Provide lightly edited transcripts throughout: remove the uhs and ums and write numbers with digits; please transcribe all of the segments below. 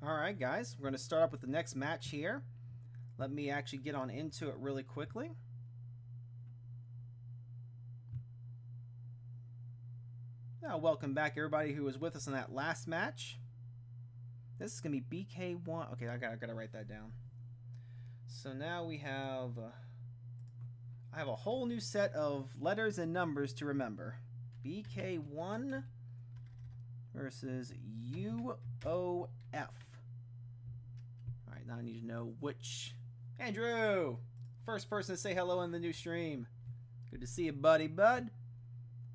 Alright guys, we're going to start up with the next match here. Let me actually get on into it really quickly. Now, welcome back everybody who was with us in that last match. This is going to be BK1. Okay, I gotta write that down. So now we have... I have a whole new set of letters and numbers to remember. BK1 versus UOF. Alright, now I need to know which... Andrew! First person to say hello in the new stream. Good to see you, buddy, bud.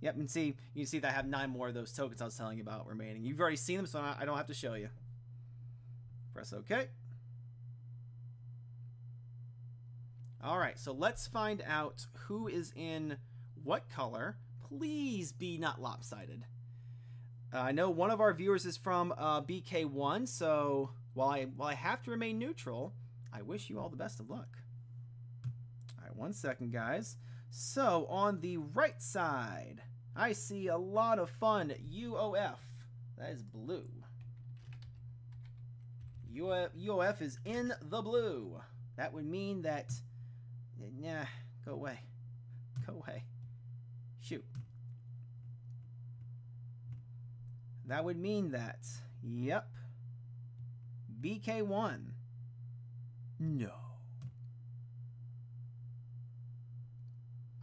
Yep, and you can see that I have 9 more of those tokens I was telling you about remaining. You've already seen them, so I don't have to show you. Press OK. Alright, so let's find out who is in what color. Please be not lopsided. I know one of our viewers is from BK1, so while I have to remain neutral, I wish you all the best of luck. Alright, 1 second, guys. So, on the right side, I see a lot of fun UOF. That is blue. UOF is in the blue. That would mean that... Nah, go away. Go away. Shoot. That would mean that... Yep. BK1. No.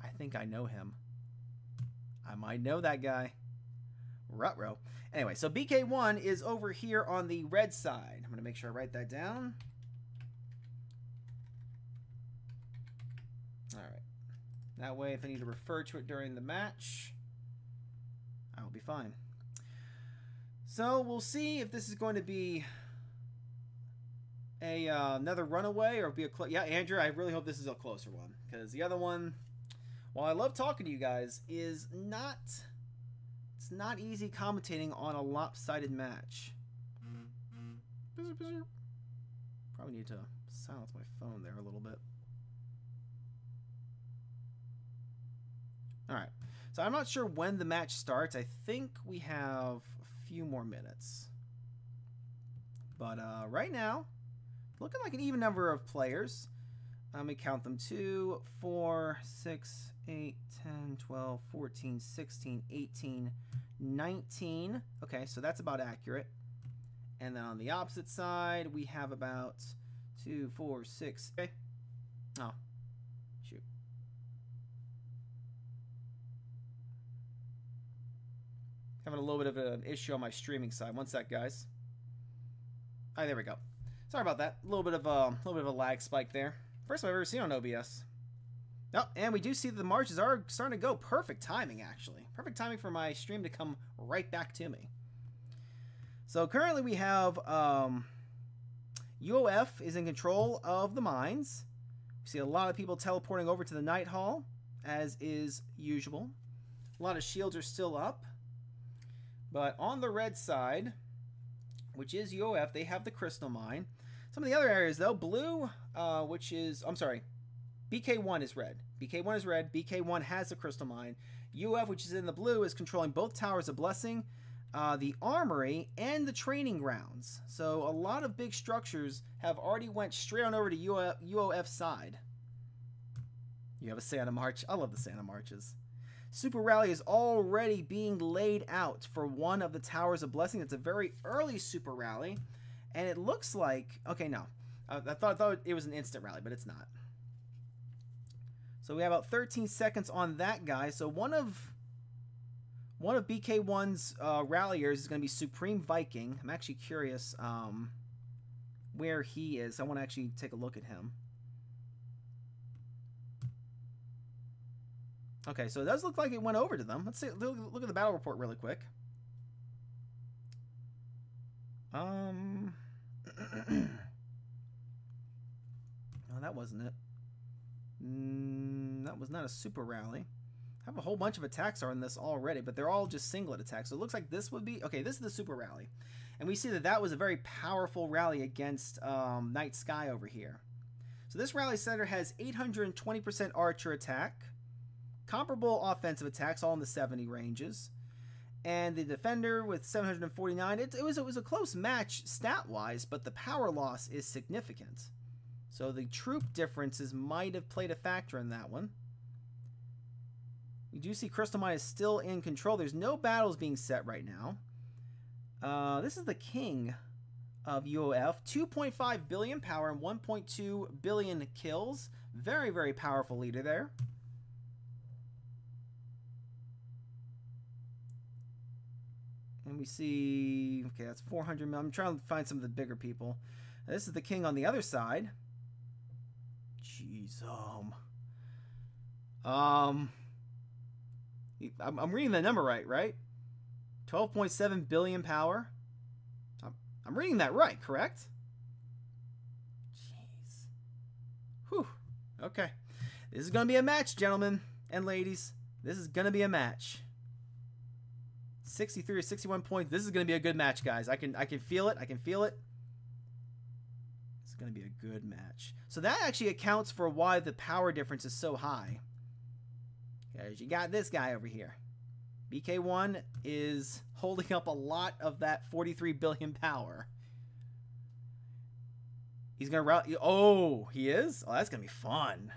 I think I know him. I might know that guy. Ruh-roh. Anyway, so BK1 is over here on the red side. I'm going to make sure I write that down. Alright. That way, if I need to refer to it during the match, I will be fine. So, we'll see if this is going to be another runaway or be a yeah, Andrew, I really hope this is a closer one, because the other one, while I love talking to you guys, is not... It's not easy commentating on a lopsided match. Probably need to silence my phone there a little bit. Alright, so I'm not sure when the match starts. I think we have a few more minutes. But right now, looking like an even number of players. Let me count them. 2, 4, 6, 8, 10, 12, 14, 16, 18, 19. Okay, so that's about accurate. And then on the opposite side, we have about 2, 4, 6. Okay. Oh, shoot. Having a little bit of an issue on my streaming side. 1 sec, guys. All right, there we go. Sorry about that. A little bit of a lag spike there. First I've ever seen on OBS. Oh, and we do see that the marches are starting to go. Perfect timing, actually. Perfect timing for my stream to come right back to me. So currently we have UOF is in control of the mines. We see a lot of people teleporting over to the Night Hall, as is usual. A lot of shields are still up. But on the red side, which is UOF, they have the crystal mine. Some of the other areas, though, blue, which is... I'm sorry. BK1 is red. BK1 is red. BK1 has the crystal mine. UOF, which is in the blue, is controlling both Towers of Blessing, the armory, and the training grounds. So a lot of big structures have already went straight on over to UOF's side. You have a Santa March. I love the Santa Marches. Super Rally is already being laid out for one of the Towers of Blessing. It's a very early Super Rally. And it looks like... Okay, no. I thought it was an instant rally, but it's not. So we have about 13 seconds on that guy. So one of BK1's ralliers is going to be Supreme Viking. I'm actually curious where he is. I want to actually take a look at him. Okay, so it does look like it went over to them. Let's see. Look at the battle report really quick. No, that wasn't it. That was not a super rally. I have a whole bunch of attacks on this already, but they're all just singlet attacks. So it looks like this would be... Okay, this is the super rally. And we see that that was a very powerful rally against Night Sky over here. So this rally center has 820% archer attack, comparable offensive attacks, all in the 70 ranges. And the defender with 749. It was a close match stat-wise, but the power loss is significant. So the troop differences might have played a factor in that one. You do see Crystal Mine is still in control. There's no battles being set right now. This is the king of UOF. 2.5 billion power and 1.2 billion kills. Very, very powerful leader there. And we see, okay, that's 400 mil. I'm trying to find some of the bigger people. This is the king on the other side. Jeez, I'm reading the number right? 12.7 billion power. I'm reading that right, correct? Jeez. Whew. Okay. This is going to be a match, gentlemen and ladies. This is going to be a match. 63 or 61 points. This is going to be a good match, guys. I can feel it. I can feel it. It's going to be a good match. So that actually accounts for why the power difference is so high. Because you got this guy over here. BK1 is holding up a lot of that 43 billion power. He's going to route. Oh, he is? Oh, that's going to be fun.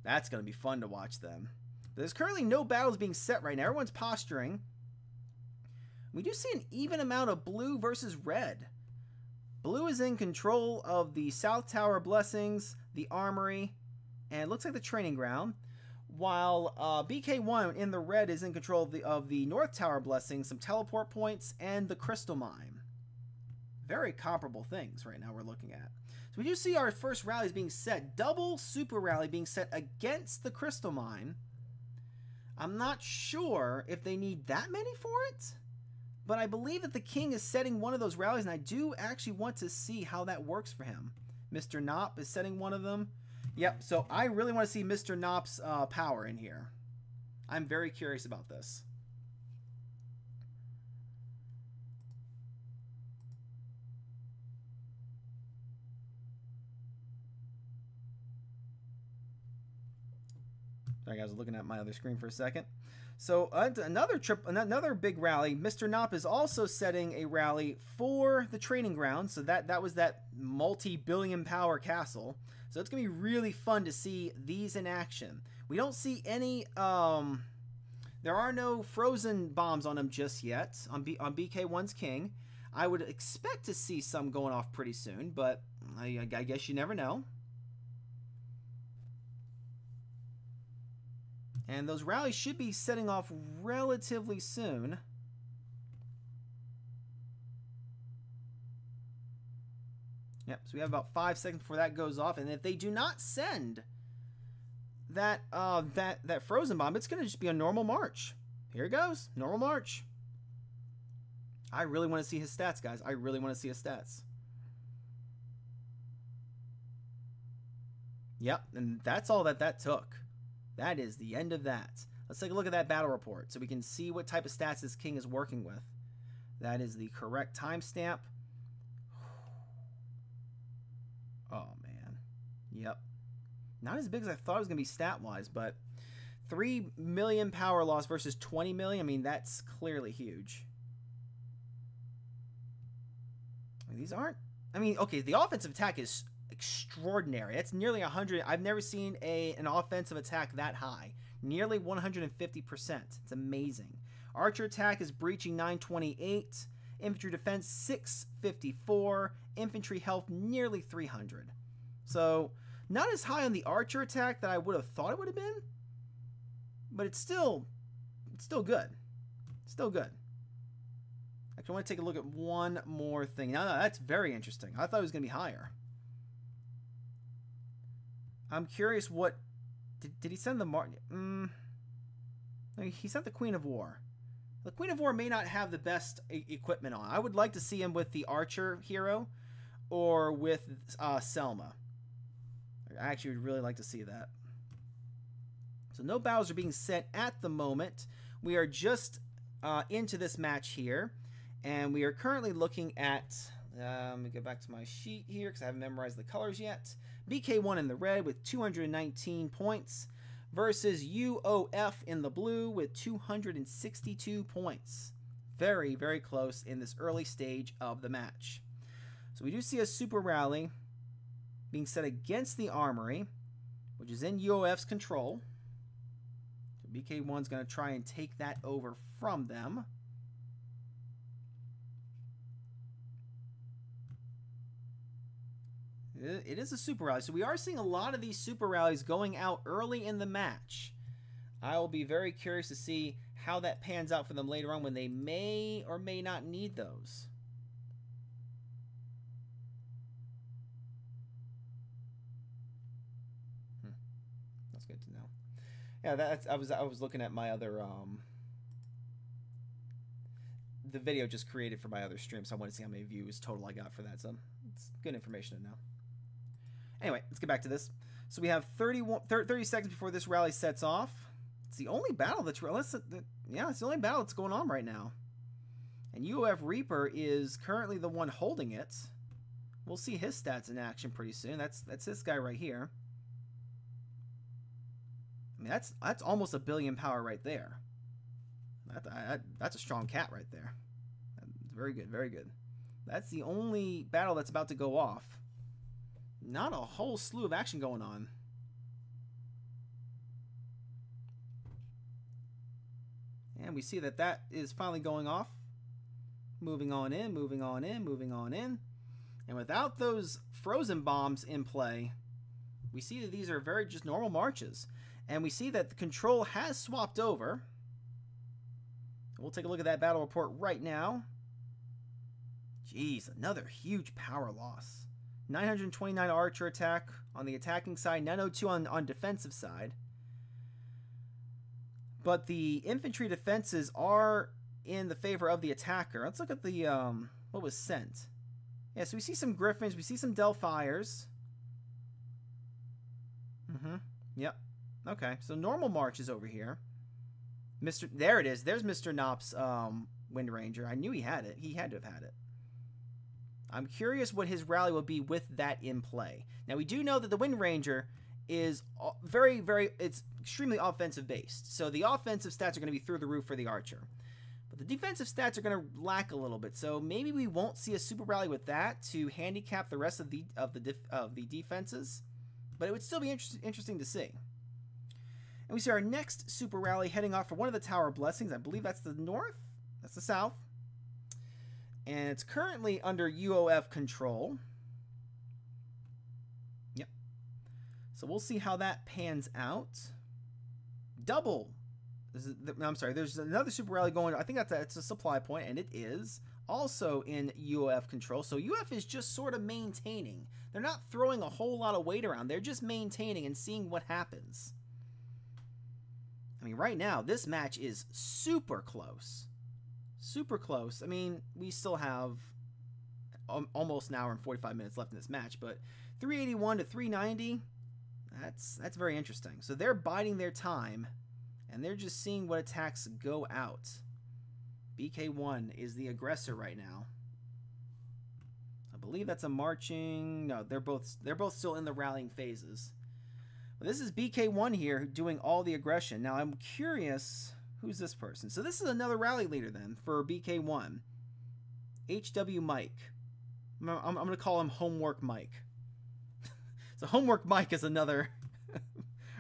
That's going to be fun to watch them. There's currently no battles being set right now. Everyone's posturing. We do see an even amount of blue versus red. Blue is in control of the South Tower Blessings, the Armory, and it looks like the training ground. While BK1 in the red is in control of the North Tower Blessings, some teleport points, and the Crystal Mine. Very comparable things right now we're looking at. So we do see our first rallies being set. Double super rally being set against the Crystal Mine. I'm not sure if they need that many for it. But I believe that the king is setting one of those rallies, and I do actually want to see how that works for him. Mr. Knopp is setting one of them. Yep, so I really want to see Mr. Knopp's power in here. I'm very curious about this. Sorry guys, I was looking at my other screen for a second. So another big rally. Mr. Knopp is also setting a rally for the training ground. So that was that multi-billion power castle. So it's going to be really fun to see these in action. We don't see any, there are no frozen bombs on him just yet, on BK1's king. I would expect to see some going off pretty soon, but I guess you never know. And those rallies should be setting off relatively soon. Yep, so we have about 5 seconds before that goes off. And if they do not send that that frozen bomb, it's going to just be a normal march. Here it goes. Normal march. I really want to see his stats, guys. I really want to see his stats. Yep, and that's all that took. That is the end of that. Let's take a look at that battle report so we can see what type of stats this king is working with. That is the correct timestamp. Oh, man. Yep. Not as big as I thought it was going to be stat-wise, but 3 million power loss versus 20 million, I mean, that's clearly huge. I mean, these aren't... I mean, okay, the offensive attack is extraordinary. It's nearly 100. I've never seen an offensive attack that high. Nearly 150%. It's amazing. Archer attack is breaching 928. Infantry defense 654. Infantry health nearly 300. So not as high on the archer attack that I would have thought it would have been, but it's still good. Still good. Actually, I want to take a look at one more thing. No, that's very interesting. I thought it was going to be higher. I'm curious what... Did he send the... He sent the Queen of War. The Queen of War may not have the best equipment on. I would like to see him with the Archer hero or with Selma. I actually would really like to see that. So no battles are being set at the moment. We are just into this match here. And we are currently looking at... let me get back to my sheet here because I haven't memorized the colors yet. BK1 in the red with 219 points versus UOF in the blue with 262 points. very, very close in this early stage of the match. So we do see a super rally being set against the Armory, which is in UOF's control. So BK1's going to try and take that over from them. It is a super rally. So we are seeing a lot of these super rallies going out early in the match. I will be very curious to see how that pans out for them later on when they may or may not need those. That's good to know. Yeah, I was looking at my other the video just created for my other stream, so I want to see how many views total I got for that. So it's good information to know. Anyway, let's get back to this. So we have 30 seconds before this rally sets off. It's the only battle that's it's the only battle that's going on right now. And UOF Reaper is currently the one holding it. We'll see his stats in action pretty soon. That's this guy right here. I mean, that's almost 1 billion power right there. That's a strong cat right there. Very good, very good. That's the only battle that's about to go off. Not a whole slew of action going on. And we see that that is finally going off. Moving on in, moving on in, moving on in. And without those frozen bombs in play, we see that these are very just normal marches. And we see that the control has swapped over. We'll take a look at that battle report right now. Jeez, another huge power loss. 929 archer attack on the attacking side, 902 on defensive side. But the infantry defenses are in the favor of the attacker. Let's look at the what was sent. Yeah, so we see some Griffins, we see some Delphiers. Yep. Okay, so normal marches over here. There it is. There's Mr. Knopp's Wind Ranger. I knew he had it. He had to have had it. I'm curious what his rally will be with that in play. Now, we do know that the Wind Ranger is it's extremely offensive based. So the offensive stats are going to be through the roof for the Archer. But the defensive stats are going to lack a little bit. So maybe we won't see a super rally with that to handicap the rest of the defenses. But it would still be interesting to see. And we see our next super rally heading off for one of the Tower Blessings. I believe that's the north. That's the south. And it's currently under UOF control. Yep. So we'll see how that pans out. Double. I'm sorry. There's another super rally going. I think that's a supply point, and it is also in UOF control. So UOF is just sort of maintaining. They're not throwing a whole lot of weight around. They're just maintaining and seeing what happens. I mean, right now, this match is super close. Super close. I mean, we still have almost an hour and 45 minutes left in this match, but 381 to 390, that's very interesting. So they're biding their time, and they're just seeing what attacks go out. BK1 is the aggressor right now. I believe that's a marching... No, they're both still in the rallying phases. But this is BK1 here doing all the aggression. Now, I'm curious... Who's this person? So this is another rally leader then for BK1. HW Mike. I'm going to call him Homework Mike. So Homework Mike is another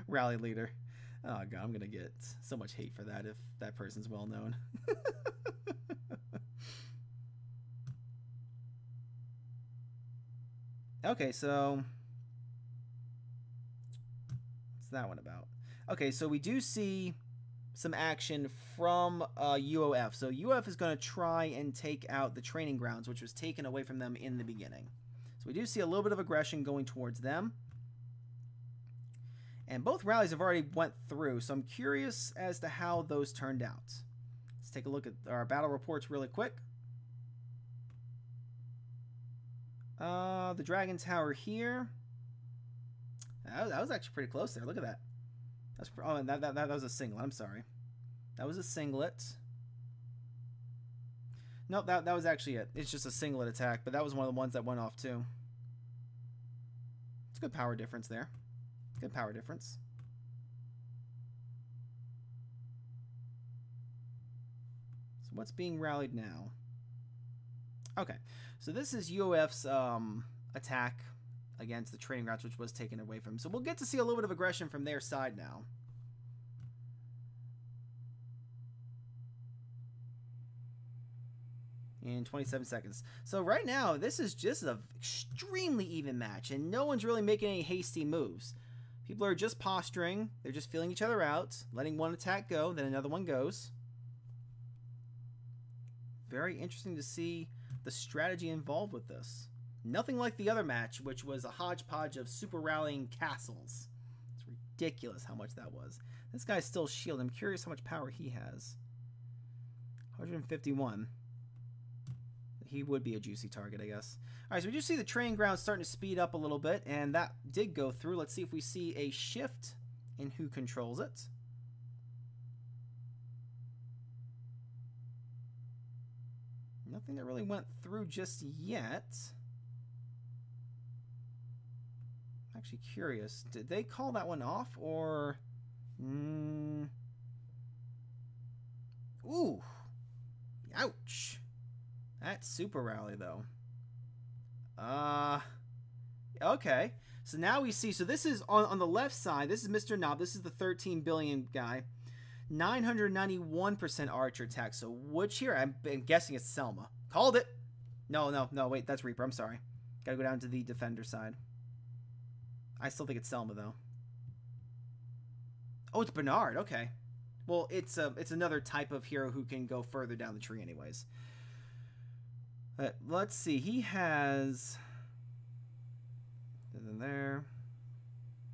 rally leader. Oh god, I'm going to get so much hate for that if that person's well known. Okay, so what's that one about? Okay, so we do see some action from UOF. So UOF is going to try and take out the training grounds, which was taken away from them in the beginning. So we do see a little bit of aggression going towards them. And both rallies have already went through, so I'm curious as to how those turned out. Let's take a look at our battle reports really quick. The Dragon Tower here. That was actually pretty close there. Look at that. That was a singlet. I'm sorry. That was a singlet. Nope, that was actually it. It's just a singlet attack, but that was one of the ones that went off too. It's a good power difference there. Good power difference. So So what's being rallied now? Okay, so this is UOF's attack against the training grounds, which was taken away from him. So we'll get to see a little bit of aggression from their side now. In 27 seconds. So right now, this is just an extremely even match, and no one's really making any hasty moves. People are just posturing. They're just feeling each other out, letting one attack go, then another one goes. Very interesting to see the strategy involved with this. Nothing like the other match, which was a hodgepodge of super rallying castles. It's ridiculous how much that was. This guy's still shield. I'm curious how much power he has. 151. He would be a juicy target, I guess. All right, so we do see the training ground starting to speed up a little bit, and that did go through. Let's see if we see a shift in who controls it. Nothing that really went through just yet. I'm actually curious. Did they call that one off, or... Ooh. Ouch. That's super rally, though. Okay. So now we see, so this is on the left side, this is Mr. Knob, this is the 13 billion guy. 991% archer attack. So which here? I'm guessing it's Selma. Called it. No, wait, that's Reaper. I'm sorry. Gotta go down to the defender side. I still think it's Selma, though. Oh, it's Bernard. Okay. Well, it's another type of hero who can go further down the tree anyways. Let's see. He has... And then there...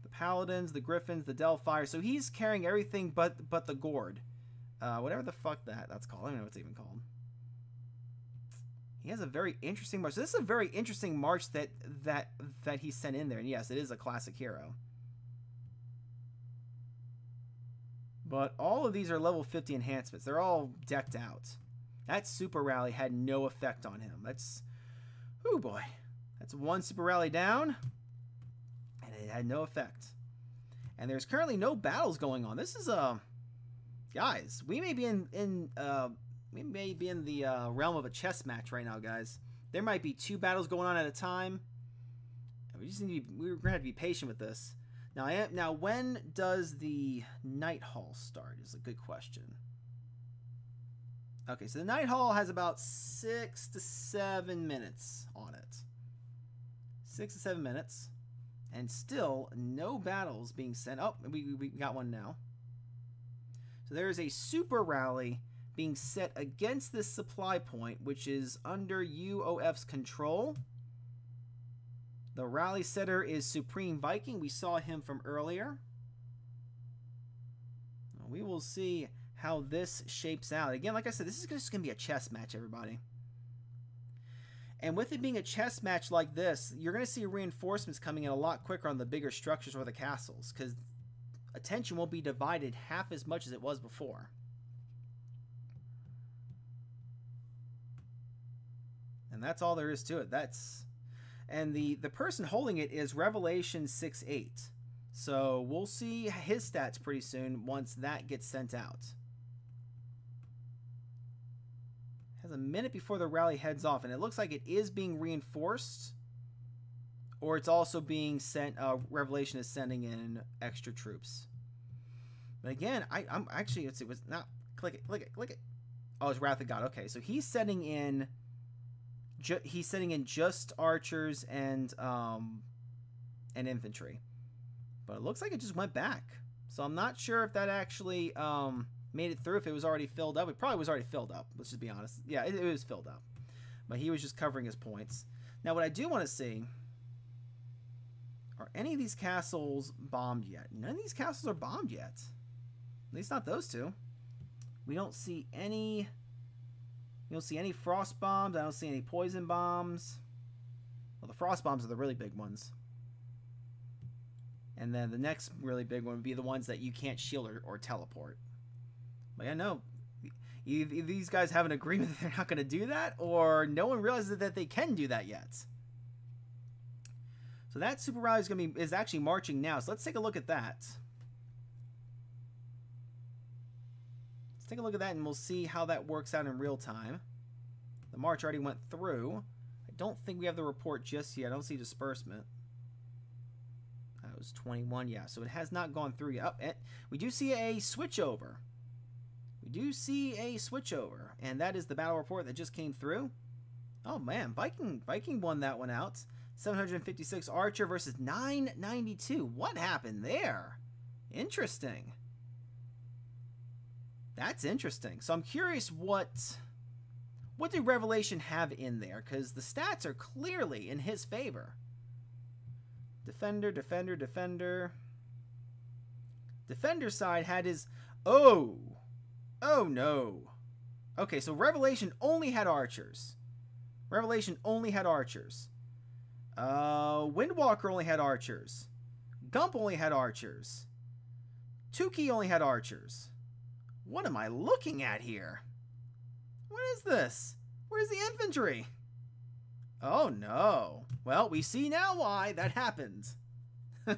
The Paladins, the Griffins, the Delphi. So he's carrying everything but the Gourd. Whatever the fuck that's called. I don't know what it's even called. He has a very interesting march. So this is a very interesting march that he sent in there. And yes, it is a classic hero. But all of these are level 50 enhancements. They're all decked out. That super rally had no effect on him. That's... Oh boy. That's one super rally down. And it had no effect. And there's currently no battles going on. This is guys, we may be in the realm of a chess match right now, guys. There might be 2 battles going on at a time. And we just need to we're gonna have to be patient with this. Now when does the Night Hall start is a good question. Okay, so the Night Hall has about 6 to 7 minutes on it. 6 to 7 minutes. And still, no battles being sent. Oh, we got one now. So there is a super rally being set against this supply point, which is under UOF's control. The rally setter is Supreme Viking. We saw him from earlier. We will see how this shapes out. Again, like I said, this is just going to be a chess match, everybody. And with it being a chess match like this, you're going to see reinforcements coming in a lot quicker on the bigger structures or the castles, because attention won't be divided half as much as it was before. And that's all there is to it. And the person holding it is Revelation 6:8. So we'll see his stats pretty soon once that gets sent out. Has a minute before the rally heads off, and it looks like it is being reinforced, or it's also being sent. Revelation is sending in extra troops. But again, I'm actually, it was not click it. Oh, it's Wrath of God. Okay, so he's sending in. He's sending in just archers and infantry, but it looks like it just went back. So I'm not sure if that actually made it through. If it was already filled up, it probably was already filled up. Let's just be honest. Yeah, it was filled up, but he was just covering his points. Now, what I do want to see, are any of these castles bombed yet? None of these castles are bombed yet. At least not those two. We don't see any. You don't see any frost bombs. I don't see any poison bombs. Well, the frost bombs are the really big ones. And then the next really big one would be the ones that you can't shield or teleport. But yeah, no. Either these guys have an agreement that they're not going to do that, or no one realizes that they can do that yet. So that super rally is actually marching now. So let's take a look at that. take a look at that and we'll see how that works out in real time. The march already went through. I don't think we have the report just yet. I don't see disbursement. That was 21, yeah. So it has not gone through yet. Oh, we do see a switchover. We do see a switchover. And that is the battle report that just came through. Oh, man. Viking won that one out. 756 Archer versus 992. What happened there? Interesting. That's interesting. So I'm curious what did Revelation have in there? Because the stats are clearly in his favor. Defender, defender, defender. Defender side had his... Oh! Oh, no. Okay, so Revelation only had archers. Revelation only had archers. Windwalker only had archers. Gump only had archers. Tukey only had archers. What am I looking at here? What is this? Where's the infantry? Oh, no. Well, we see now why that happened. Hey,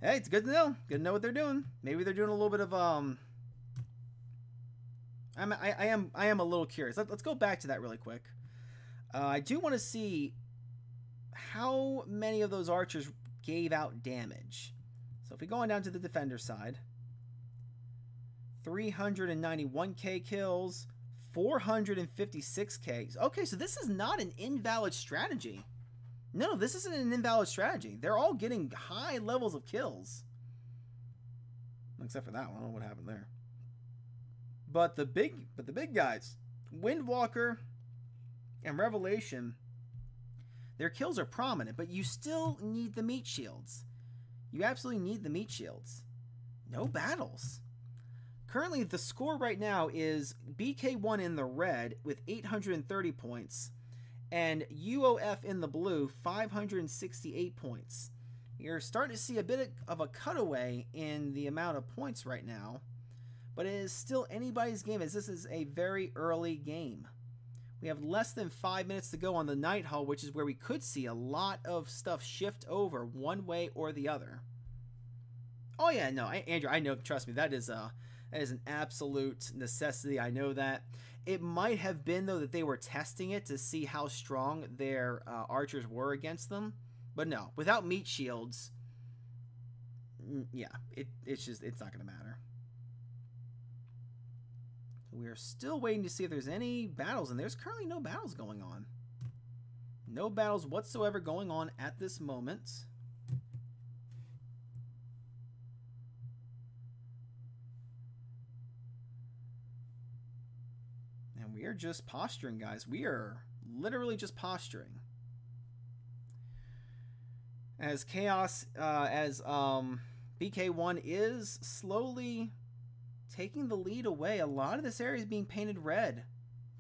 it's good to know. Good to know what they're doing. Maybe they're doing a little bit of, I am a little curious. Let's go back to that really quick. I do want to see how many of those archers gave out damage. So if we go on down to the defender side, 391k kills, 456k. Okay, so this is not an invalid strategy. No, this isn't an invalid strategy. They're all getting high levels of kills. Except for that one. I don't know what happened there. But the big guys, Windwalker and Revelation, their kills are prominent, but you still need the meat shields. You absolutely need the meat shields. No battles. Currently, the score right now is BK1 in the red with 830 points and UOF in the blue 568 points. You're starting to see a bit of a cutaway in the amount of points right now, but it is still anybody's game as this is a very early game. We have less than 5 minutes to go on the Night Hall, which is where we could see a lot of stuff shift over one way or the other. Oh yeah, no, Andrew, I know, trust me, that is an absolute necessity. I know that. It might have been, though, that they were testing it to see how strong their archers were against them. But no, without meat shields, yeah, it's not going to matter. We are still waiting to see if there's any battles, and there's currently no battles going on. No battles whatsoever going on at this moment. And we are just posturing, guys. We are literally just posturing. As Chaos, BK1 is slowly taking the lead away. A lot of this area is being painted red.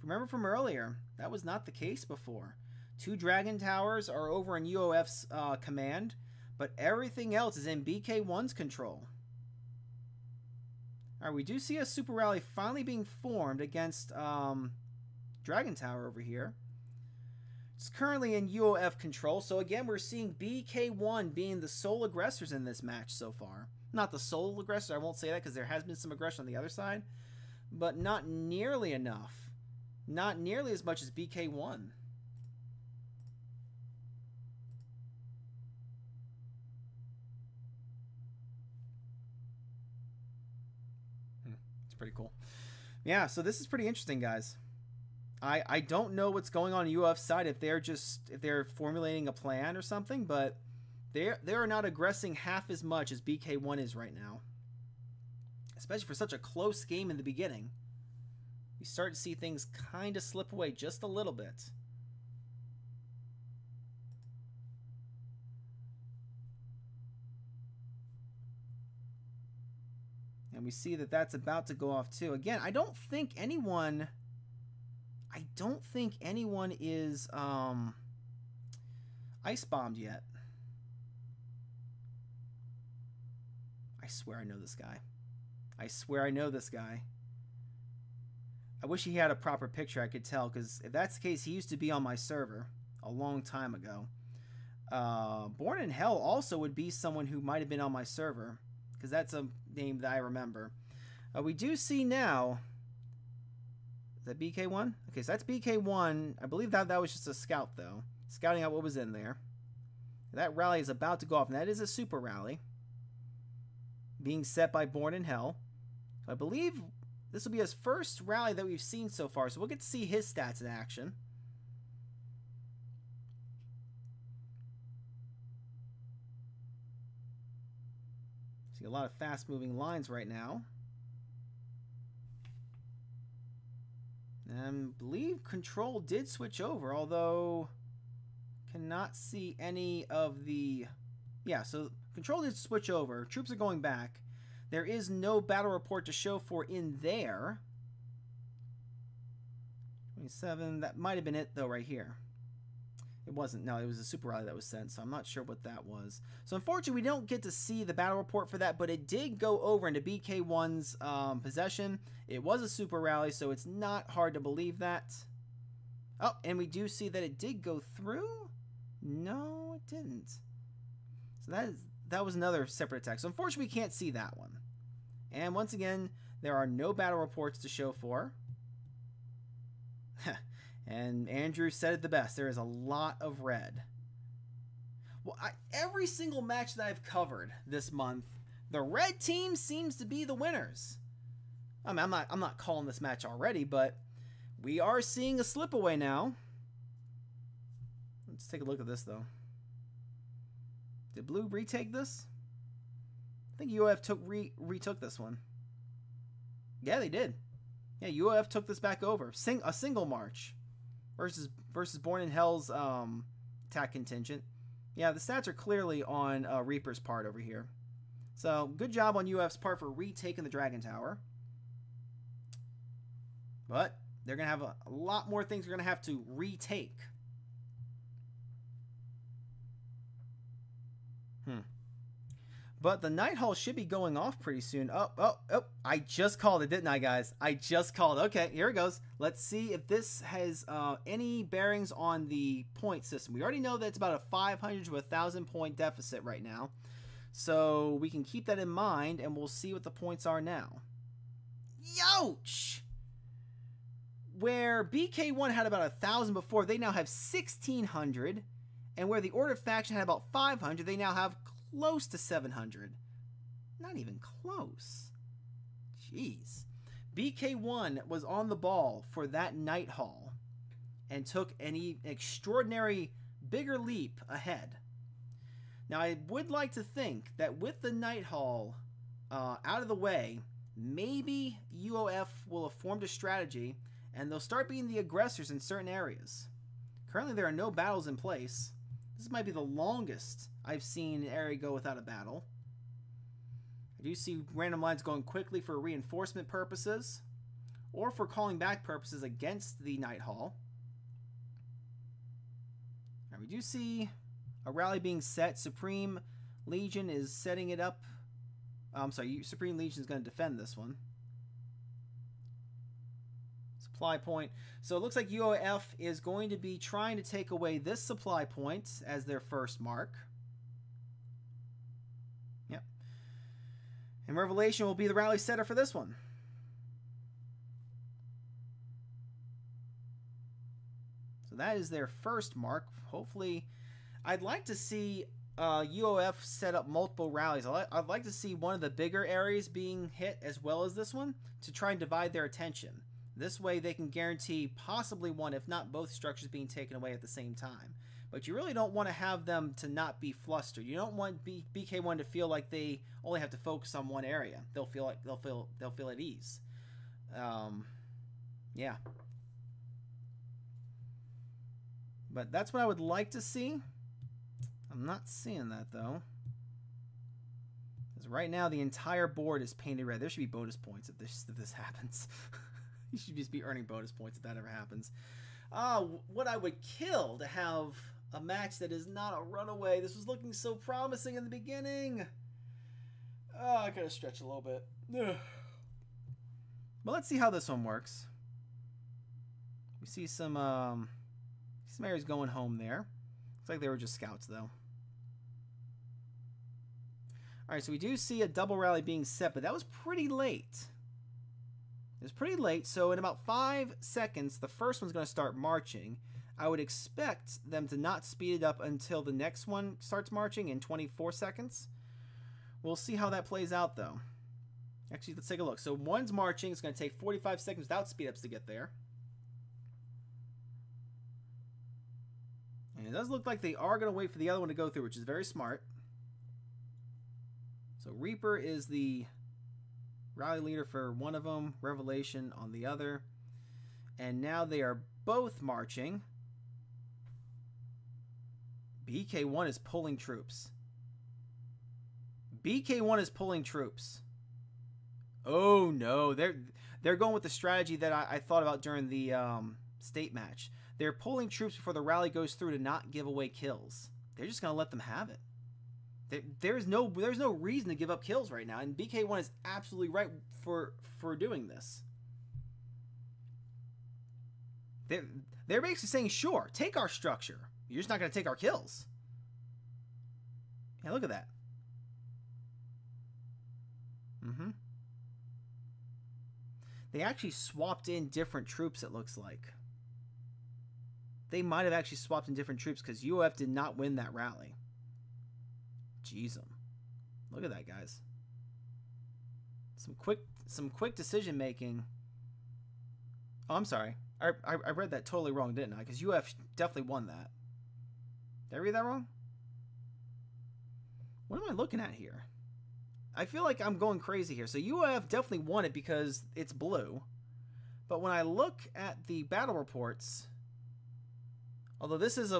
Remember from earlier, that was not the case before. 2 Dragon Towers are over in UOF's command, but everything else is in BK1's control. Alright, we do see a super rally finally being formed against Dragon Tower over here. It's currently in UOF control, so again, we're seeing BK1 being the sole aggressors in this match so far. Not the sole aggressor, I won't say that because there has been some aggression on the other side, but not nearly enough. Not nearly as much as BK1. It's pretty cool. Yeah, so this is pretty interesting, guys. I don't know what's going on UOF's side, if they're formulating a plan or something, but they are not aggressing half as much as BK1 is right now. Especially for such a close game in the beginning. We start to see things kind of slip away just a little bit. And we see that that's about to go off too. Again, I don't think anyone is ice bombed yet. I swear I know this guy. I swear I know this guy. I wish he had a proper picture I could tell, because if that's the case, he used to be on my server a long time ago. Born in Hell also would be someone who might have been on my server, because that's a name that I remember. We do see now... Is that BK1? Okay, so that's BK1. I believe that was just a scout, though. Scouting out what was in there. That rally is about to go off, and that is a super rally. Being set by Born in Hell. So I believe this will be his first rally that we've seen so far, so we'll get to see his stats in action. See a lot of fast-moving lines right now. And I believe Control did switch over, although cannot see any of the... Yeah, so Control did switch over. Troops are going back. There is no battle report to show for in there. 27, that might have been it, though, right here. It wasn't. No, it was a super rally that was sent, so I'm not sure what that was. So, unfortunately, we don't get to see the battle report for that, but it did go over into BK1's possession. It was a super rally, so it's not hard to believe that. Oh, and we do see that it did go through? No, it didn't. So that was another separate attack. So, unfortunately, we can't see that one. And once again, there are no battle reports to show for. And Andrew said it the best. There is a lot of red. Well, every single match that I've covered this month, the red team seems to be the winners. I mean, I'm not calling this match already, but we are seeing a slip away now. Let's take a look at this, though. Did Blue retake this? I think UOF retook this one. Yeah, they did. Yeah, UOF took this back over. A single march versus Born in Hell's attack contingent. Yeah, the stats are clearly on Reaper's part over here. So, good job on UOF's part for retaking the Dragon Tower. But they're going to have a lot more things they're going to have to retake. But the Night Hall should be going off pretty soon. Oh, I just called it, didn't I, guys? I just called. Okay, here it goes. Let's see if this has any bearings on the point system. We already know that it's about a 500 to 1,000 point deficit right now. So we can keep that in mind, and we'll see what the points are now. Youch! Where BK1 had about 1,000 before, they now have 1,600. And where the Order faction had about 500, they now have close to 700. Not even close. Jeez. BK1 was on the ball for that Night Hall and took an extraordinary bigger leap ahead. Now, I would like to think that with the Night Hall out of the way, maybe UOF will have formed a strategy and they'll start being the aggressors in certain areas. Currently, there are no battles in place. This might be the longest I've seen an area go without a battle. I do see random lines going quickly for reinforcement purposes or for calling back purposes against the Night Hall. Now, we do see a rally being set. Supreme Legion is setting it up. Supreme Legion is going to defend this one. Supply point. So it looks like UOF is going to be trying to take away this supply point as their first mark. Yep. And Revelation will be the rally setter for this one. So that is their first mark. Hopefully, I'd like to see UOF set up multiple rallies. I'd like to see one of the bigger areas being hit as well as this one to try and divide their attention. This way they can guarantee possibly one, if not both, structures being taken away at the same time. But you really don't want to have them to not be flustered. You don't want BK1 to feel like they only have to focus on one area. They'll feel at ease. Yeah. But that's what I would like to see. I'm not seeing that though. Because right now the entire board is painted red. There should be bonus points if this happens. You should just be earning bonus points if that ever happens. What I would kill to have a match that is not a runaway. This was looking so promising in the beginning. Oh, I gotta stretch a little bit. Ugh. But let's see how this one works. We see some areas going home there. Looks like they were just scouts though. Alright, so we do see a double rally being set, but that was pretty late. It's pretty late, so in about 5 seconds, the first one's going to start marching. I would expect them to not speed it up until the next one starts marching in 24 seconds. We'll see how that plays out, though. Actually, let's take a look. So one's marching. It's going to take 45 seconds without speed-ups to get there. And it does look like they are going to wait for the other one to go through, which is very smart. So Reaper is the rally leader for one of them, Revelation on the other. And now they are both marching. BK1 is pulling troops. BK1 is pulling troops. Oh no, they're going with the strategy that I thought about during the state match. They're pulling troops before the rally goes through to not give away kills. They're just going to let them have it. There's no reason to give up kills right now, and BK1 is absolutely right for doing this. They're basically saying, sure, take our structure. You're just not going to take our kills. Yeah, look at that. They actually swapped in different troops, it looks like. They might have actually swapped in different troops because UOF did not win that rally. Jeez, look at that, guys. Some quick decision making. Oh, I'm sorry. I read that totally wrong, didn't I? Because UOF definitely won that. Did I read that wrong? What am I looking at here? I feel like I'm going crazy here. So UOF definitely won it because it's blue. But when I look at the battle reports, although this is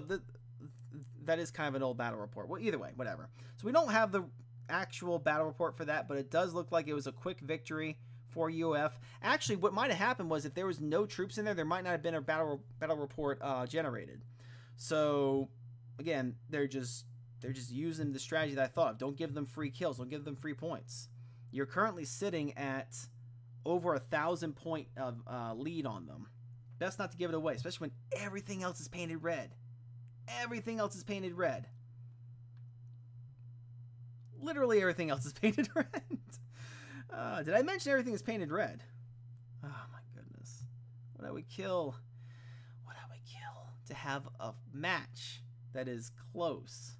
that is kind of an old battle report. Well, either way, whatever. So we don't have the actual battle report for that, but it does look like it was a quick victory for UOF. Actually, what might have happened was if there was no troops in there, there might not have been a battle report generated. So again, they're just using the strategy that I thought of. Don't give them free kills. Don't give them free points. You're currently sitting at over 1,000 point of lead on them. Best not to give it away, especially when everything else is painted red. Everything else is painted red. Literally everything else is painted red. Did I mention everything is painted red? Oh my goodness. What I would kill to have a match that is close,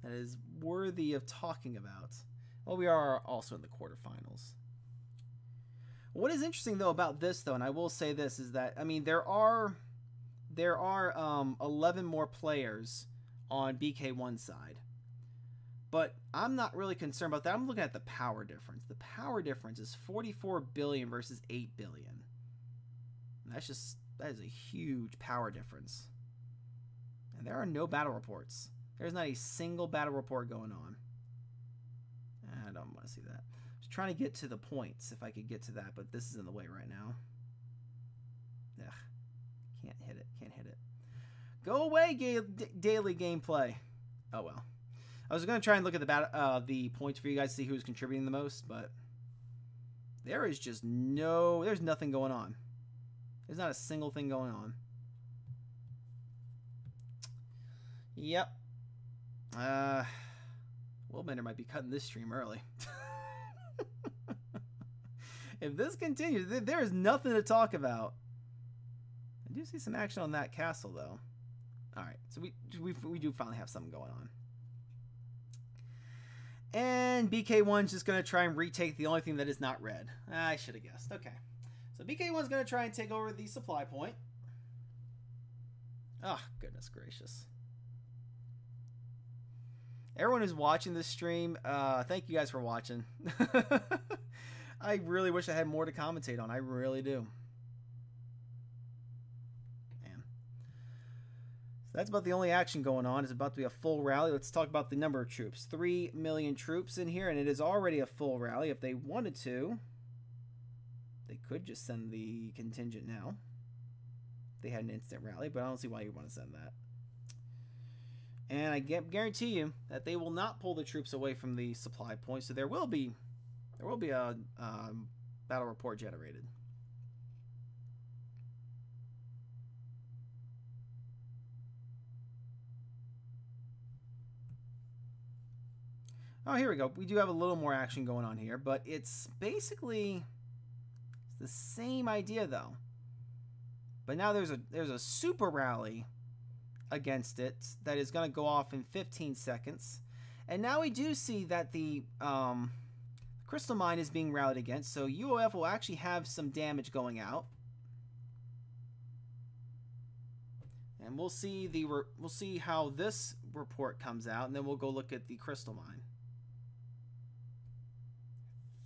that is worthy of talking about. Well, we are also in the quarterfinals. What is interesting though about this though, and I will say this, is that I mean there are 11 more players on BK1 side, but I'm not really concerned about that. I'm looking at the power difference. The power difference is 44 billion versus 8 billion. And that is a huge power difference. And there are no battle reports. There's not a single battle report going on. I don't want to see that. I was trying to get to the points if I could get to that, but this is in the way right now. Ugh. Can't hit it. Can't hit it. Go away, daily gameplay. Oh well. I was going to try and look at the points for you guys to see who's contributing the most, but there is just there's nothing going on. There's not a single thing going on. Yep. Willbender might be cutting this stream early. If this continues, there is nothing to talk about. I do see some action on that castle, though. All right, so we do finally have something going on. And BK1's just going to try and retake the only thing that is not red. I should have guessed. Okay. So BK1's going to try and take over the supply point. Oh, goodness gracious. Everyone who's watching this stream, thank you guys for watching. I really wish I had more to commentate on. I really do. Man. So that's about the only action going on. It's about to be a full rally. Let's talk about the number of troops. 3 million troops in here, and it is already a full rally. If they wanted to, they could just send the contingent now. They had an instant rally, but I don't see why you want to send that. And I guarantee you that they will not pull the troops away from the supply point, so there will be a battle report generated. Oh, here we go. We do have a little more action going on here, but it's basically the same idea though. But now there's a super rally against it that is going to go off in 15 seconds. And now we do see that the crystal mine is being rallied against, so UOF will actually have some damage going out. And we'll see how this report comes out, and then we'll go look at the crystal mine.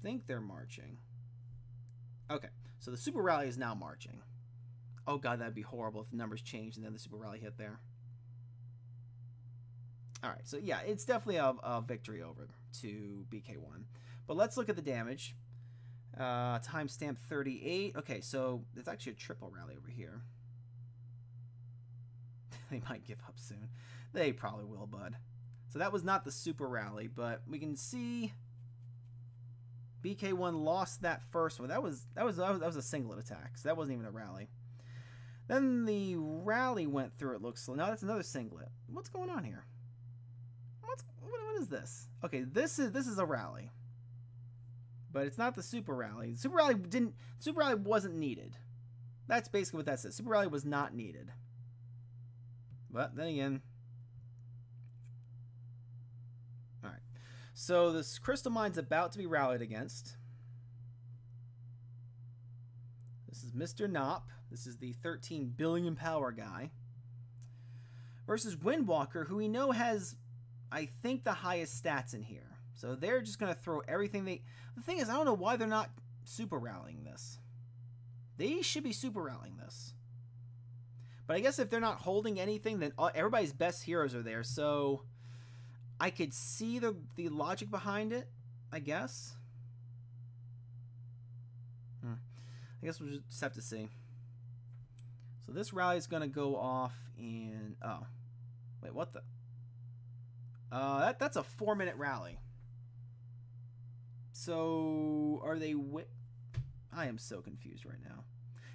I think they're marching. Okay, so the super rally is now marching. Oh god, that'd be horrible if the numbers changed and then the super rally hit there. Alright, so yeah, it's definitely a victory over to BK1. But let's look at the damage. Timestamp 38. Okay, so it's actually a triple rally over here. They might give up soon. They probably will, bud. So that was not the super rally, but we can see BK1 lost that first one. That was a singlet attack, so that wasn't even a rally. Then the rally went through, it looks like. No, that's another singlet. What's going on here? What is this? Okay, this is a rally. But it's not the super rally. The super rally wasn't needed. That's basically what that says. Super rally was not needed. But then again. Alright. So this crystal mine's about to be rallied against. This is Mr. Knopp. This is the 13 billion power guy. Versus Windwalker, who we know has, I think, the highest stats in here. So they're just going to throw everything they... The thing is, I don't know why they're not super rallying this. They should be super rallying this. But I guess if they're not holding anything, then everybody's best heroes are there. So I could see the logic behind it, I guess. I guess we'll just have to see. So this rally is going to go off in... Oh. Wait, what the... That's a 4-minute rally. So, are they... I am so confused right now.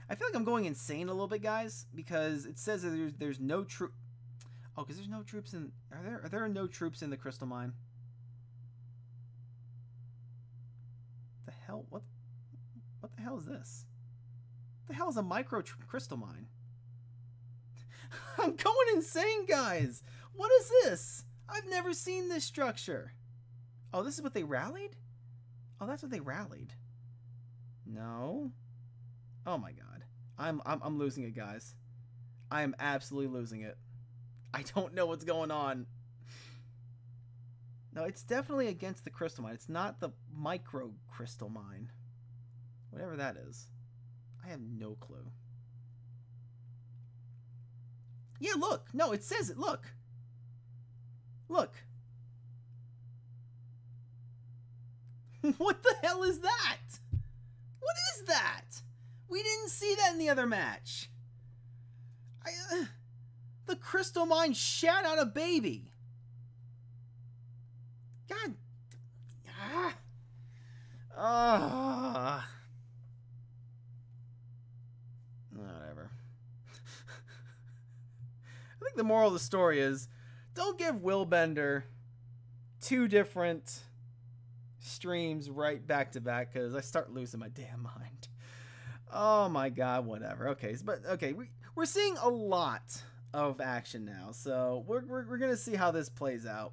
I feel like I'm going insane a little bit, guys, because it says that there's no troop... Oh, because there's no troops in... Are there no troops in the crystal mine? The hell? What the hell is this? What the hell is a micro crystal mine? I'm going insane, guys! What is this? I've never seen this structure. Oh, this is what they rallied? Oh, that's what they rallied. No. Oh my god. I'm losing it, guys. I am absolutely losing it. I don't know what's going on. No, it's definitely against the crystal mine. It's not the micro crystal mine. Whatever that is. I have no clue. Yeah, look. No, it says it. Look. Look. What the hell is that? What is that? We didn't see that in the other match. The crystal mine shat out a baby. God. Whatever. I think the moral of the story is, don't give Willbender 2 different streams right back to back, because I start losing my damn mind. Oh my god, whatever. Okay, but okay, we're seeing a lot of action now, so we're gonna see how this plays out.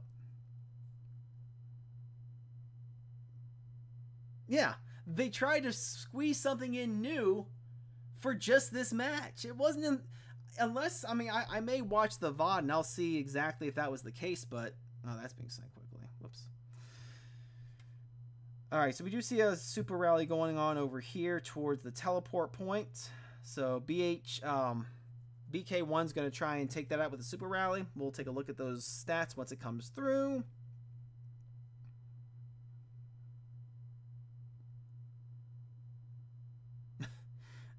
Yeah, they tried to squeeze something in new for just this match. It wasn't in, unless, I mean, I may watch the VOD and I'll see exactly if that was the case, but oh, that's being sent quickly. Whoops. Alright, so we do see a super rally going on over here towards the teleport point. So BK1's going to try and take that out with a super rally. We'll take a look at those stats once it comes through.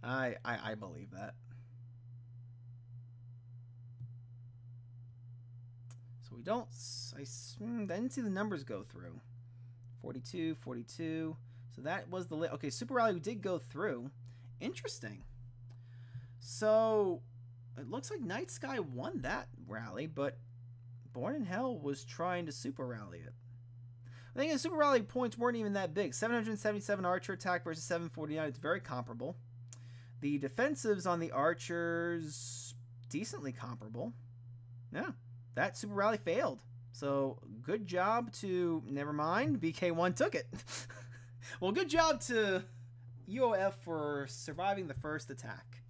I believe that. So we don't... I didn't see the numbers go through. 42, 42. So that was the... Okay, Super Rally did go through. Interesting. So it looks like Night Sky won that rally, but Born in Hell was trying to Super Rally it. I think the Super Rally points weren't even that big. 777 Archer attack versus 749. It's very comparable. The defensives on the Archers, decently comparable. Yeah, that Super Rally failed. So, good job to... Never mind, BK1 took it. Well, good job to UOF for surviving the first attack.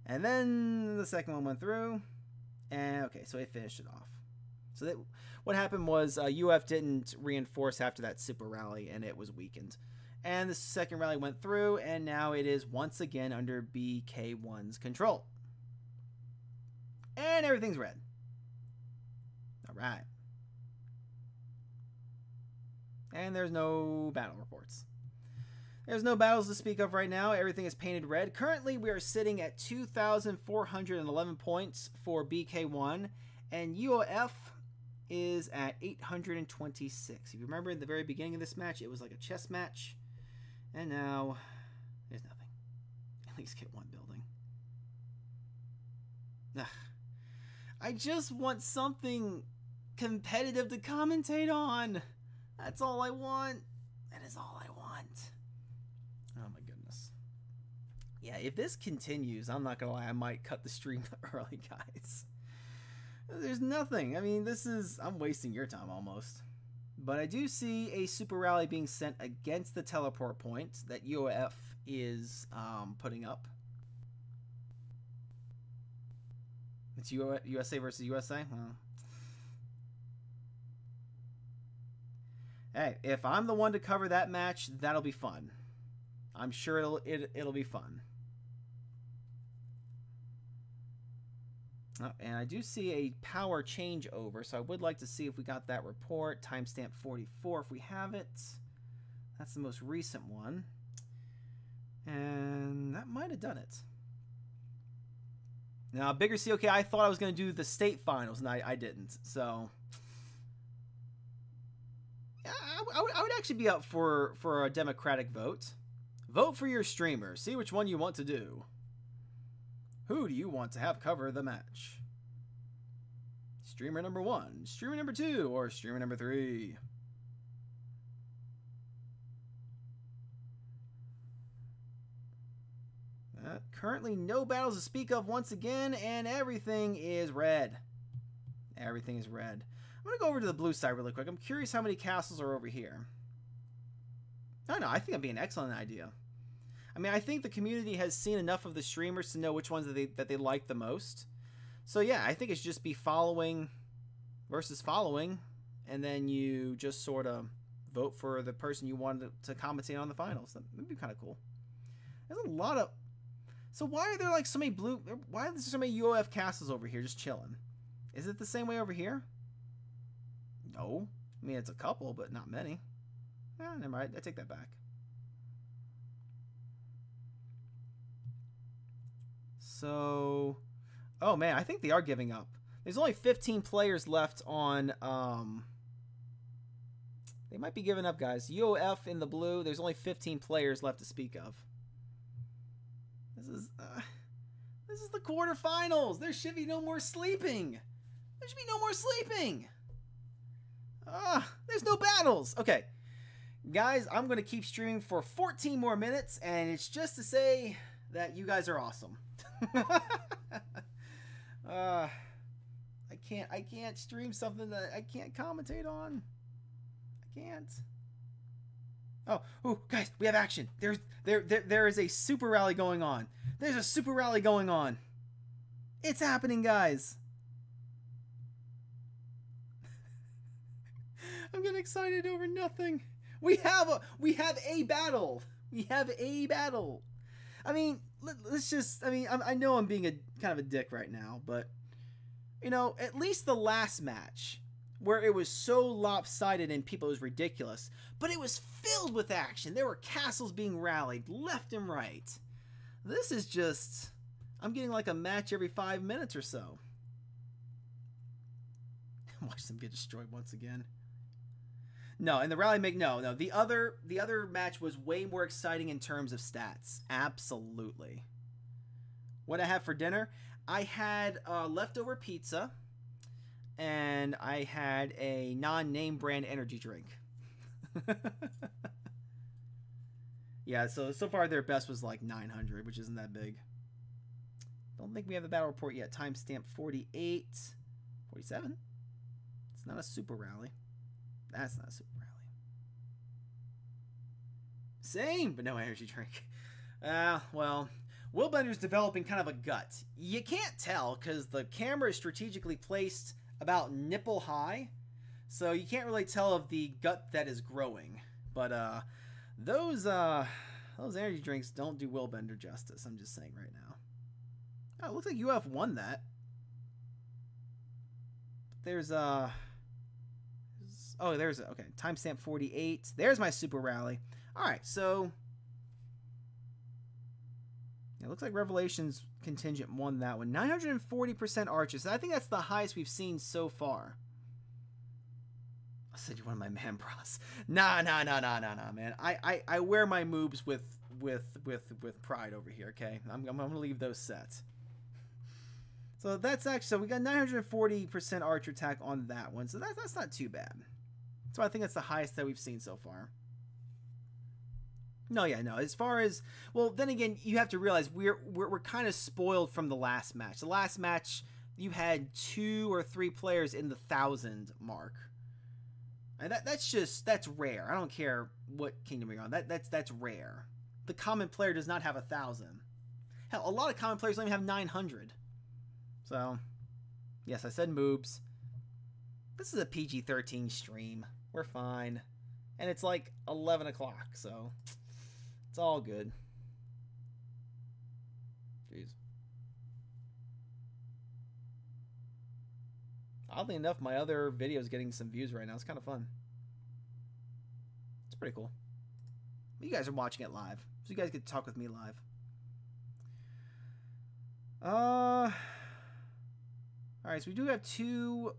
And then the second one went through. And, okay, so it finished it off. So that, what happened was UOF didn't reinforce after that Super Rally, and it was weakened. And the second rally went through, and now it is once again under BK1's control. And everything's red. All right. And there's no battle reports. There's no battles to speak of right now. Everything is painted red. Currently, we are sitting at 2,411 points for BK1, and UOF is at 826. If you remember in the very beginning of this match, it was like a chess match. And now, there's nothing. At least get one building. Ugh. I just want something competitive to commentate on. That's all I want. That is all I want. Oh my goodness. Yeah, if this continues, I'm not gonna lie, I might cut the stream early, guys. There's nothing. I mean, this is... I'm wasting your time almost. But I do see a Super Rally being sent against the teleport point that UOF is putting up. It's USA versus USA? Well... Hey, if I'm the one to cover that match, that'll be fun. I'm sure it'll be fun. Oh, and I do see a power changeover, so I would like to see if we got that report. Timestamp 44, if we have it. That's the most recent one. And that might have done it. Now, bigger C, okay, I thought I was going to do the state finals, and I didn't. So... I would actually be up for a democratic vote. Vote for your streamer. See which one you want to do. Who do you want to have cover the match? Streamer number 1, streamer number 2, or streamer number 3? Currently no battles to speak of once again, and everything is red. Everything is red. I'm going to go over to the blue side really quick. I'm curious how many castles are over here. I don't know. I think that'd be an excellent idea. I mean, I think the community has seen enough of the streamers to know which ones that they like the most. So, yeah, I think it's just be following versus following, and then you just sort of vote for the person you want to commentate on the finals. That would be kind of cool. There's a lot of... So why are there like so many blue... Why are there so many UOF castles over here just chilling? Is it the same way over here? No. I mean, it's a couple, but not many. Never mind. I take that back. So... Oh, man. I think they are giving up. There's only 15 players left on... They might be giving up, guys. UOF in the blue. There's only 15 players left to speak of. This is the quarterfinals. There should be no more sleeping. There should be no more sleeping. There's no battles. Okay. Guys, I'm going to keep streaming for 14 more minutes, and it's just to say that you guys are awesome. I can't stream something that I can't commentate on. I can't. Oh, guys, we have action. There is a super rally going on. There's a super rally going on. It's happening, guys. I'm getting excited over nothing. We have a battle. We have a battle. I mean, let's just... I mean, I know I'm being a kind of a dick right now, but... You know, at least the last match, where it was so lopsided and people, it was ridiculous. But it was filled with action. There were castles being rallied left and right. This is just... I'm getting like a match every 5 minutes or so. Watch them get destroyed once again. No, and the rally no. The other match was way more exciting in terms of stats. Absolutely. What I have for dinner? I had leftover pizza, and I had a non-name brand energy drink. Yeah, so far their best was like 900, which isn't that big. Don't think we have a battle report yet. Timestamp 48. 47? It's not a super rally. That's not a super rally. Same, but no energy drink. Well, Willbender's developing kind of a gut. You can't tell because the camera is strategically placed about nipple high, so you can't really tell of the gut that is growing. But those energy drinks don't do Willbender justice. I'm just saying right now. Oh, it looks like UOF won that. There's okay, timestamp 48. There's my super rally. All right, so it looks like Revelations contingent won that one. 940% arches. I think that's the highest we've seen so far. I said you wanted my man bras. Nah, man. I wear my moobs with pride over here. Okay, I'm gonna leave those set. So that's actually, so we got 940% archer attack on that one. So that's not too bad. So I think that's the highest that we've seen so far. No. As far as, well, then again, you have to realize we're kind of spoiled from the last match. The last match, you had 2 or 3 players in the 1,000 mark, and that's rare. I don't care what kingdom you're on. That's rare. The common player does not have 1,000. Hell, a lot of common players don't even have 900. So, yes, I said moobs. This is a PG-13 stream. We're fine. And it's like 11 o'clock, so it's all good. Jeez. Oddly enough, my other video is getting some views right now. It's kind of fun. It's pretty cool. You guys are watching it live, so you guys get to talk with me live. Alright, so we do have 2